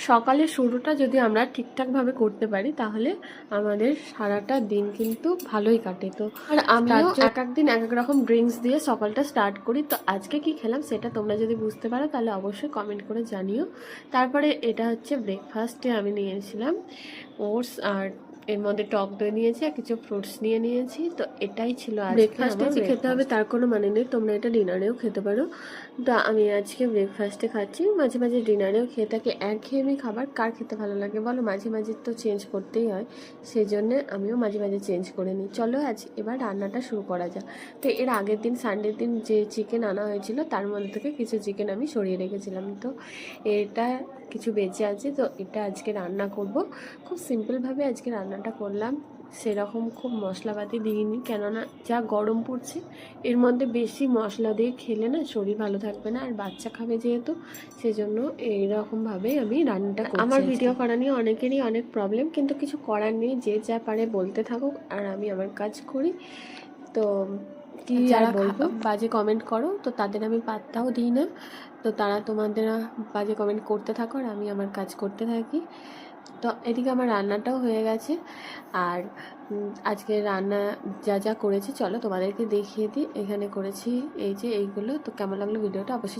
সকালের শুরুটা যদি আমরা ঠিকঠাকভাবে করতে পারি তাহলে আমাদের সারাটা দিন কিন্তু ভালোই কাটে। তো আর আমিও এক এক দিন এক এক রকম ড্রিঙ্কস দিয়ে সকালটা স্টার্ট করি। তো আজকে কি খেলাম সেটা তোমরা যদি বুঝতে পারো তাহলে অবশ্যই কমেন্ট করে জানিও। তারপরে এটা হচ্ছে ব্রেকফাস্টে আমি নিয়েছিলাম ওটস, আর এর মধ্যে টক দই নিয়েছি আর কিছু ফ্রুটস নিয়েছি। তো এটাই ছিল ব্রেকফাস্টে। যে খেতে হবে তার কোনো মানে নেই, তোমরা এটা ডিনারেও খেতে পারো। তো আমি আজকে ব্রেকফাস্টে খাচ্ছি, মাঝে মাঝে ডিনারেও খেয়ে থাকি। একঘেয়েমি খাবার কার খেতে ভালো লাগে বলো? মাঝে মাঝে তো চেঞ্জ করতেই হয়, সেই জন্যে আমিও মাঝে মাঝে চেঞ্জ করে নিই। চলো এবার রান্নাটা শুরু করা যাক। তো এর আগের দিন সানডের দিন যে চিকেন আনা হয়েছিল তার মধ্যে থেকে কিছু চিকেন আমি সরিয়ে রেখেছিলাম। তো এটা কিছু বেঁচে আছে, তো এটা আজকে রান্না করব। খুব সিম্পলভাবে আজকে রান্নাটা করলাম, সেরকম খুব মশলাপাতি দিইনি, কেননা যা গরম পড়ছে এর মধ্যে বেশি মশলা দিয়ে খেলে না শরীর ভালো থাকবে না, আর বাচ্চা খাবে যেহেতু, সেজন্য এইরকমভাবে আমি রান্নাটা করছি। আমার ভিডিও করা নিয়ে অনেকেরই অনেক প্রবলেম, কিন্তু কিছু করার নেই, যে যা পারে বলতে থাকুক আর আমি আমার কাজ করি। তো কি যারা বলবো, বাজে কমেন্ট করো তো তাদের আমি পাত্তাও দিই না। তো তারা তোমাদের বাজে কমেন্ট করতে থাকো আর আমি আমার কাজ করতে থাকি। তো এদিকে আমার রান্নাটাও হয়ে গেছে। আর আজকে রান্না যা যা করেছি চলো তোমাদেরকে দেখিয়ে দিই। এখানে করেছি এই যে এইগুলো। তো কেমন লাগলো ভিডিওটা অবশ্যই